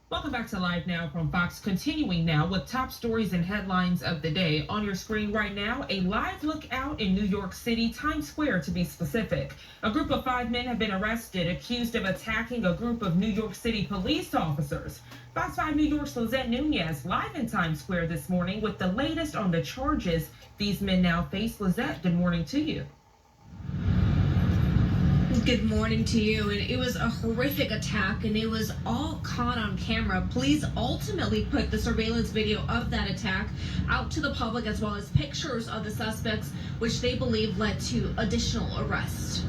Welcome back to Live Now from Fox. Continuing now with top stories and headlines of the day. On your screen right now, a live look out in New York City, Times Square to be specific. A group of 5 men have been arrested, accused of attacking a group of New York City police officers. Fox 5 New York's Lizette Nunez live in Times Square this morning with the latest on the charges these men now face. Lizette, good morning to you. Good morning to you. And it was a horrific attack, and it was all caught on camera. Police ultimately put the surveillance video of that attack out to the public, as well as pictures of the suspects, which they believe led to additional arrests.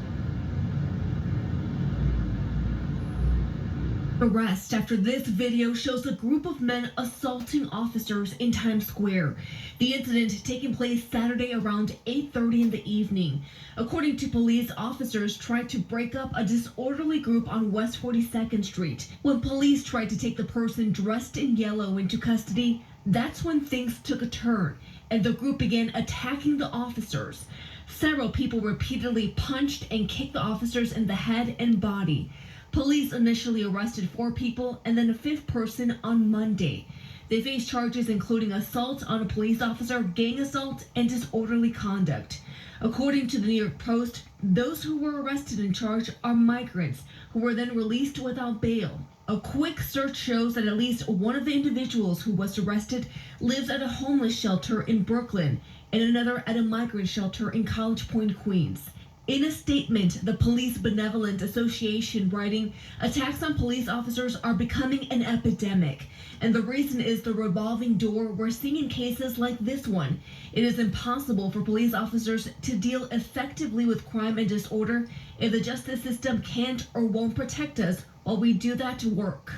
Arrest after this video shows a group of men assaulting officers in Times Square. The incident taking place Saturday around 8:30 in the evening. According to police, officers tried to break up a disorderly group on West 42nd Street. When police tried to take the person dressed in yellow into custody, that's when things took a turn and the group began attacking the officers. Several people repeatedly punched and kicked the officers in the head and body. Police initially arrested 4 people and then a 5th person on Monday. They face charges including assault on a police officer, gang assault, and disorderly conduct. According to the New York Post, those who were arrested and charged are migrants who were then released without bail. A quick search shows that at least one of the individuals who was arrested lives at a homeless shelter in Brooklyn and another at a migrant shelter in College Point, Queens. In a statement, the Police Benevolent Association writing, attacks on police officers are becoming an epidemic. And the reason is the revolving door we're seeing in cases like this one. It is impossible for police officers to deal effectively with crime and disorder if the justice system can't or won't protect us while we do that work.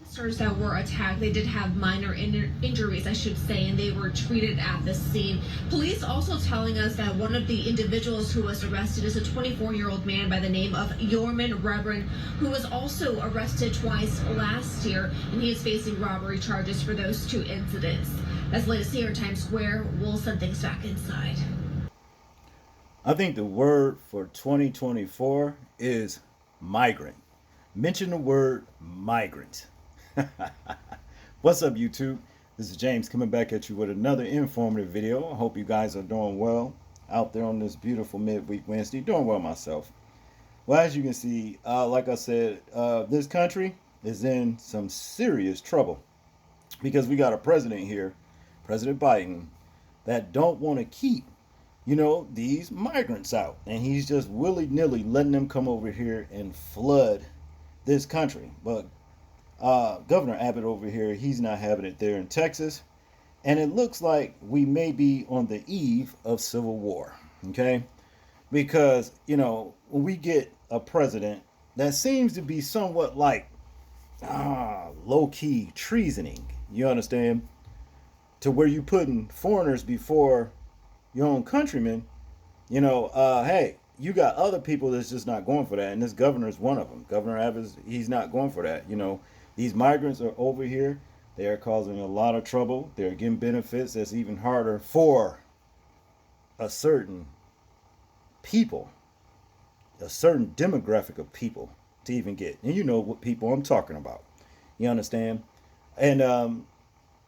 Officers that were attacked, they did have minor injuries, I should say, and they were treated at the scene. Police also telling us that one of the individuals who was arrested is a 24-year-old man by the name of Yorman Reverend, who was also arrested twice last year, and he is facing robbery charges for those 2 incidents. As latest here in Times Square, we'll send things back inside. I think the word for 2024 is migrant. Mention the word migrant. What's up, YouTube? This is James coming back at you with another informative video. I hope you guys are doing well out there on this beautiful midweek Wednesday. Doing well myself. Well, as you can see, like I said, this country is in some serious trouble because we got a president here, President Biden, that don't want to keep, these migrants out. And he's just willy-nilly letting them come over here and flood this country. But Governor Abbott over here, he's not having it there in Texas. And it looks like we may be on the eve of civil war. Okay? Because, when we get a president that seems to be somewhat like low-key treasoning, you understand? To where you putting foreigners before your own countrymen, hey, you got other people that's just not going for that. And this governor is one of them. Governor Abbott, he's not going for that. These migrants are over here. They are causing a lot of trouble. They're getting benefits that's even harder for a certain people, a certain demographic of people to even get. And you know what people I'm talking about. You understand? And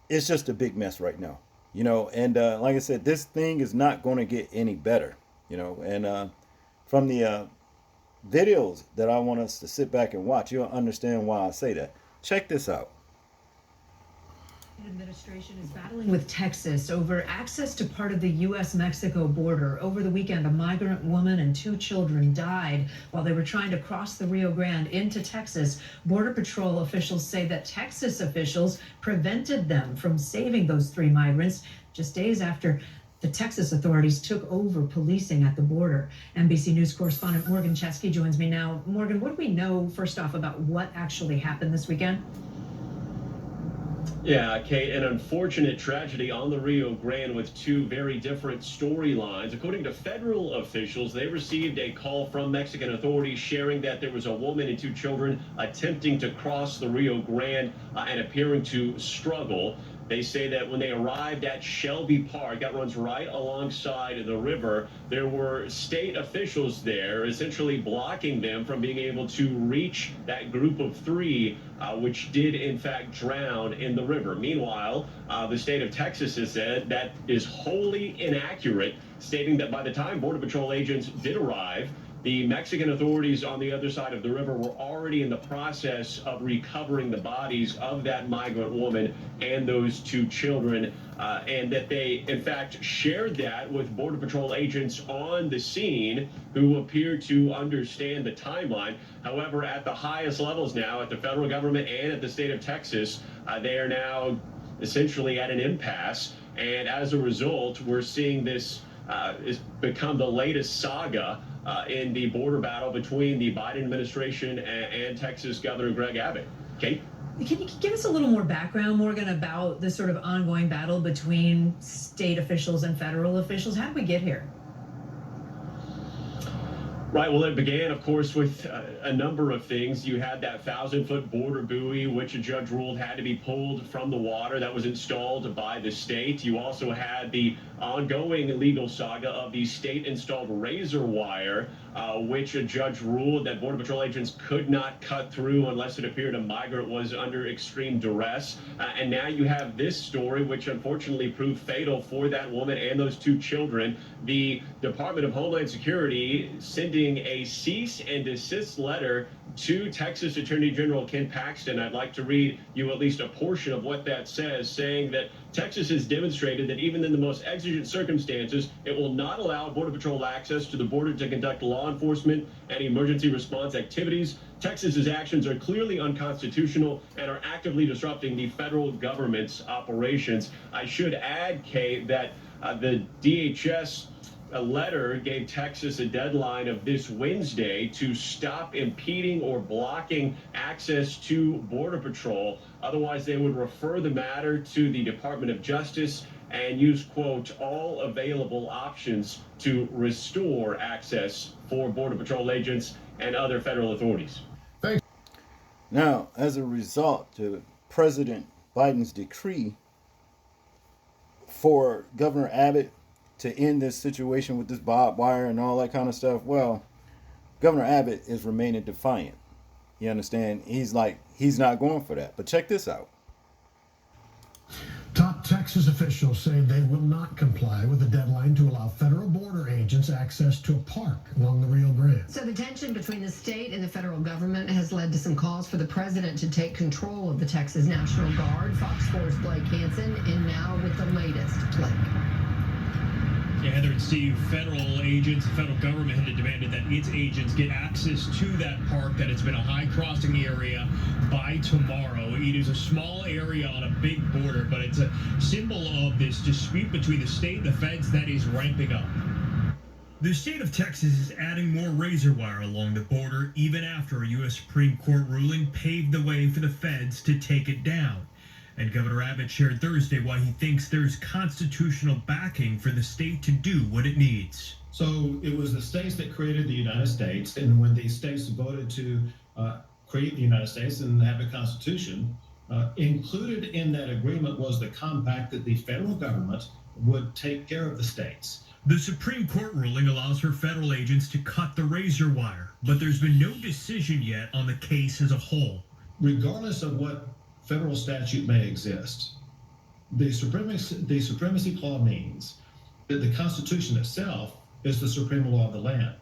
it's just a big mess right now. And like I said, this thing is not going to get any better. And from the videos that I want us to sit back and watch, you'll understand why I say that. Check this out. The administration is battling with Texas over access to part of the U.S.-Mexico border. Over the weekend, a migrant woman and 2 children died while they were trying to cross the Rio Grande into Texas. Border Patrol officials say that Texas officials prevented them from saving those 3 migrants just days after the Texas authorities took over policing at the border. NBC News correspondent Morgan Chesky joins me now. Morgan, what do we know, first off, about what actually happened this weekend? Yeah, Kate, an unfortunate tragedy on the Rio Grande with 2 very different storylines. According to federal officials, they received a call from Mexican authorities sharing that there was a woman and 2 children attempting to cross the Rio Grande and appearing to struggle. They say that when they arrived at Shelby Park, that runs right alongside the river, there were state officials there essentially blocking them from being able to reach that group of three, which did in fact drown in the river. Meanwhile, the state of Texas has said that is wholly inaccurate, stating that by the time Border Patrol agents did arrive, the Mexican authorities on the other side of the river were already in the process of recovering the bodies of that migrant woman and those two children, and that they, in fact, shared that with Border Patrol agents on the scene who appear to understand the timeline. However, at the highest levels now, at the federal government and at the state of Texas, they are now essentially at an impasse, and as a result, we're seeing this has become the latest saga in the border battle between the Biden administration and Texas Governor Greg Abbott. Kate? Can you give us a little more background, Morgan, about this sort of ongoing battle between state officials and federal officials? How did we get here? Right. Well, it began, of course, with a number of things. You had that 1,000-foot border buoy, which a judge ruled had to be pulled from the water. That was installed by the state. You also had the ongoing legal saga of the state-installed razor wire, which a judge ruled that Border Patrol agents could not cut through unless it appeared a migrant was under extreme duress. And now you have this story, which unfortunately proved fatal for that woman and those two children. The Department of Homeland Security sending a cease and desist letter to Texas Attorney General Ken Paxton. I'd like to read you at least a portion of what that says, saying that Texas has demonstrated that even in the most exigent circumstances, it will not allow Border Patrol access to the border to conduct law enforcement and emergency response activities. Texas's actions are clearly unconstitutional and are actively disrupting the federal government's operations. I should add, Kate, that the DHS letter gave Texas a deadline of this Wednesday to stop impeding or blocking access to Border Patrol. Otherwise, they would refer the matter to the Department of Justice and use, quote, all available options to restore access for Border Patrol agents and other federal authorities. Now, as a result to President Biden's decree for Governor Abbott to end this situation with this barbed wire and all that kind of stuff, well, Governor Abbott is remaining defiant. You understand? He's not going for that. But check this out. Top Texas officials say they will not comply with the deadline to allow federal border agents access to a park along the Rio Grande. So the tension between the state and the federal government has led to some calls for the president to take control of the Texas National Guard. Fox 4's Blake Hansen in now with the latest. Blake. Yeah, Heather and Steve, federal agents, the federal government had demanded that its agents get access to that park, that it's been a high crossing area by tomorrow. It is a small area on a big border, but it's a symbol of this dispute between the state and the feds that is ramping up. The state of Texas is adding more razor wire along the border, even after a U.S. Supreme Court ruling paved the way for the feds to take it down. And Governor Abbott shared Thursday why he thinks there's constitutional backing for the state to do what it needs. So it was the states that created the United States, and when these states voted to create the United States and have a constitution, included in that agreement was the compact that the federal government would take care of the states. The Supreme Court ruling allows for federal agents to cut the razor wire, but there's been no decision yet on the case as a whole. Regardless of what federal statute may exist, the supremacy clause means that the Constitution itself is the supreme law of the land.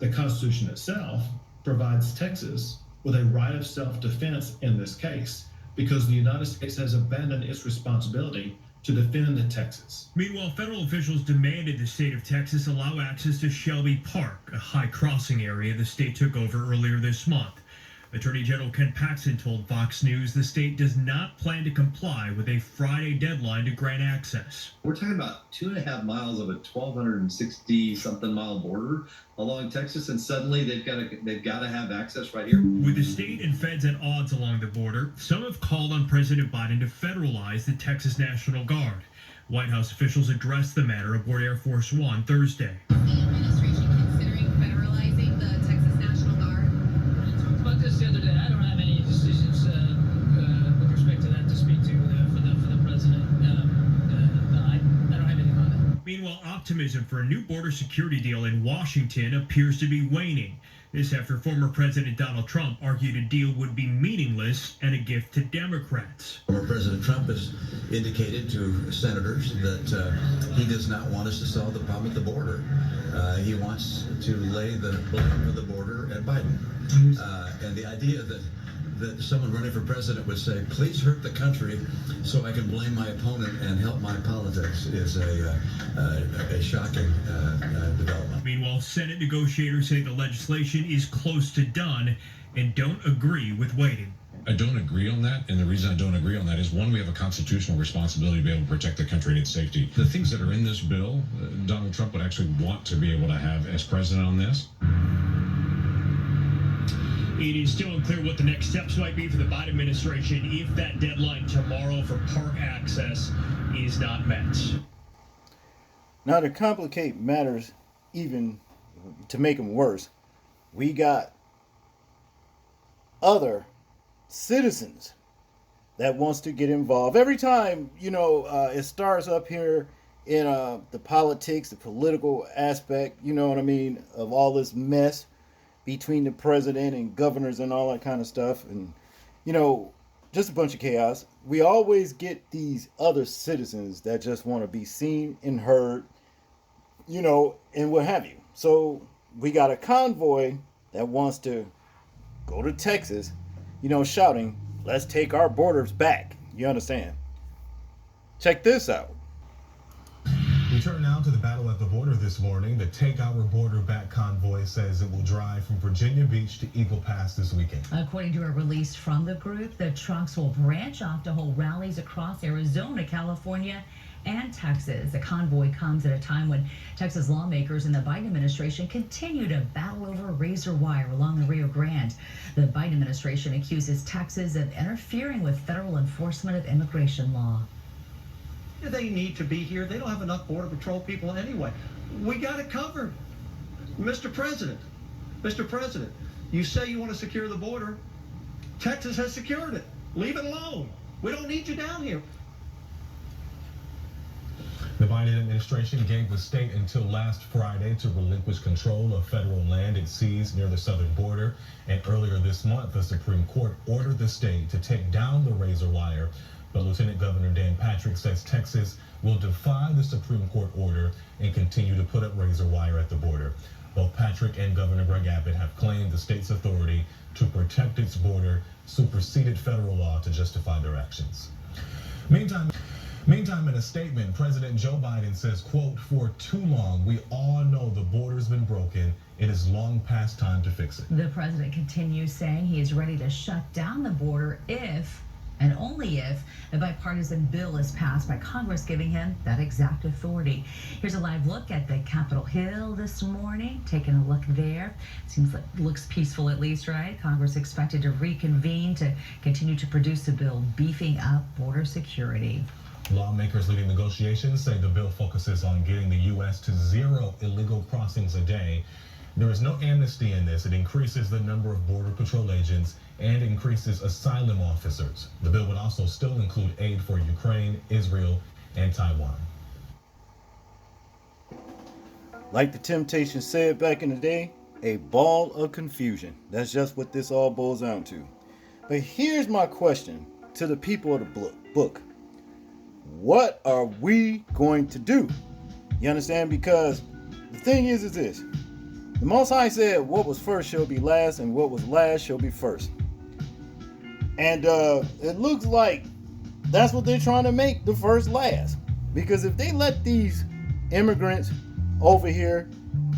The Constitution itself provides Texas with a right of self-defense in this case, because the United States has abandoned its responsibility to defend Texas. Meanwhile, federal officials demanded the state of Texas allow access to Shelby Park, a high crossing area the state took over earlier this month. Attorney General Ken Paxton told Fox News the state does not plan to comply with a Friday deadline to grant access. We're talking about 2.5 miles of a 1,260-something mile border along Texas, and suddenly they've got to have access right here. With the state and feds at odds along the border, some have called on President Biden to federalize the Texas National Guard. White House officials addressed the matter aboard Air Force One Thursday. Is the administration considering federalizing the Texas National Guard? About this the other day, I don't have any decisions with respect to that to speak to for the president. optimism for a new border security deal in Washington appears to be waning. This after former President Donald Trump argued a deal would be meaningless and a gift to Democrats. Former President Trump has indicated to senators that he does not want us to solve the problem at the border. He wants to lay the blame for the border at Biden. And the idea that someone running for president would say, please hurt the country so I can blame my opponent and help my politics is a shocking development. Meanwhile, Senate negotiators say the legislation is close to done and don't agree with waiting. I don't agree on that, and the reason I don't agree on that is, one, we have a constitutional responsibility to be able to protect the country and its safety. The things that are in this bill, Donald Trump would actually want to be able to have as president on this. It is still unclear what the next steps might be for the Biden administration if that deadline tomorrow for park access is not met. Now, to complicate matters even to make them worse, we got other citizens that wants to get involved. Every time, it starts up here in the politics, the political aspect, you know what I mean, of all this mess between the president and governors and all that kind of stuff, and just a bunch of chaos. We always get these other citizens that just want to be seen and heard, and what have you. So we got a convoy that wants to go to Texas, shouting, let's take our borders back. You understand? Check this out. We turn now to the battle at the border this morning. The Take Our Border Back convoy says it will drive from Virginia Beach to Eagle Pass this weekend. According to a release from the group, the trucks will branch off to hold rallies across Arizona, California, and Texas. The convoy comes at a time when Texas lawmakers and the Biden administration continue to battle over razor wire along the Rio Grande. The Biden administration accuses Texas of interfering with federal enforcement of immigration law. They need to be here. They don't have enough Border Patrol people anyway. We got it covered. Mr. President, you say you want to secure the border. Texas has secured it. Leave it alone. We don't need you down here. The Biden administration gave the state until last Friday to relinquish control of federal land it seized near the southern border. And earlier this month, the Supreme Court ordered the state to take down the razor wire. But Lieutenant Governor Dan Patrick says Texas will defy the Supreme Court order and continue to put up razor wire at the border. Both Patrick and Governor Greg Abbott have claimed the state's authority to protect its border superseded federal law to justify their actions. Meantime, in a statement, President Joe Biden says, quote, for too long, we all know the border's been broken. It is long past time to fix it. The president continues saying he is ready to shut down the border if and only if a bipartisan bill is passed by Congress, giving him that exact authority. Here's a live look at the Capitol Hill this morning. Taking a look there. Seems like looks peaceful, at least, right? Congress expected to reconvene to continue to produce a bill beefing up border security. Lawmakers leading negotiations say the bill focuses on getting the U.S. to 0 illegal crossings a day. There is no amnesty in this. It increases the number of Border Patrol agents and increases asylum officers. The bill would also still include aid for Ukraine, Israel, and Taiwan. Like the Temptations said back in the day, a ball of confusion. That's just what this all boils down to. But here's my question to the people of the book. What are we going to do? You understand? Because the thing is this. The Most High said, what was first shall be last, and what was last shall be first. And it looks like that's what they're trying to make the first last. Because if they let these immigrants over here,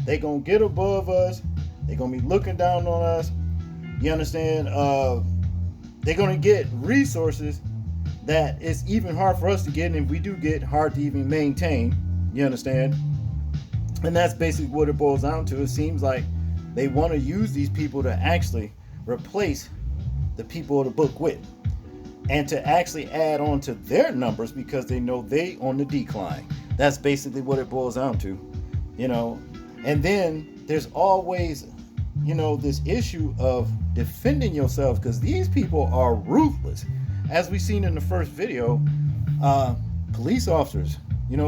they're going to get above us. They're going to be looking down on us. You understand? They're going to get resources that it's even hard for us to get. And if we do get, hard to even maintain. You understand? And that's basically what it boils down to. It seems like they want to use these people to actually replace the people of the book with, and to actually add on to their numbers because they know they on the decline. That's basically what it boils down to, And then there's always, this issue of defending yourself, because these people are ruthless. As we seen in the first video, police officers,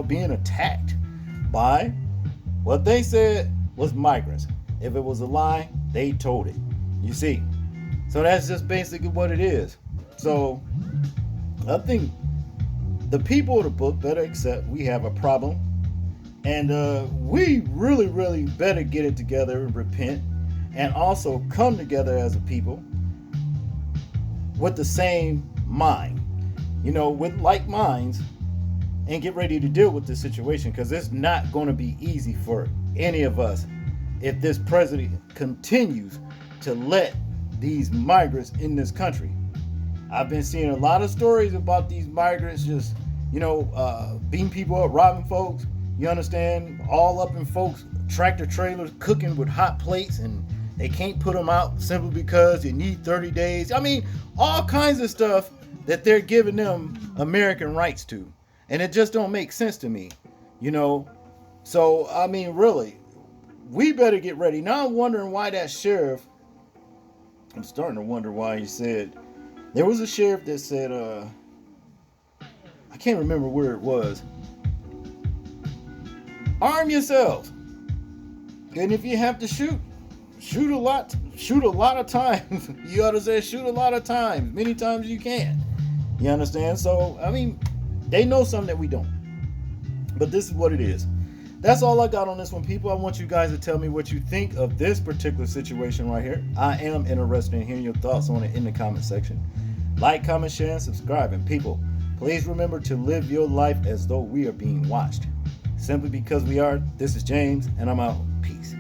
being attacked by what they said was migrants. If it was a lie, they told it. You see? So that's just basically what it is. So I think the people of the book better accept we have a problem. And we really, really better get it together and repent. And also come together as a people with the same mind. With like minds, and get ready to deal with this situation, because it's not going to be easy for any of us if this president continues to let these migrants in this country. I've been seeing a lot of stories about these migrants just, beating people up, robbing folks, you understand, all up in folks' tractor trailers, cooking with hot plates, and they can't put them out simply because you need 30 days. I mean, all kinds of stuff that they're giving them American rights to. And it just don't make sense to me, So, I mean, really, we better get ready. Now I'm wondering why that sheriff, I'm starting to wonder why he said, there was a sheriff that said, I can't remember where it was. Arm yourselves. And if you have to shoot a lot of times. You ought to say shoot a lot of times, many times you can. You understand? So, I mean, they know something that we don't. But this is what it is. That's all I got on this one, people. I want you guys to tell me what you think of this particular situation right here. I am interested in hearing your thoughts on it in the comment section. Like, comment, share, and subscribe. And people, please remember to live your life as though we are being watched. Simply because we are. This is James, and I'm out. Peace.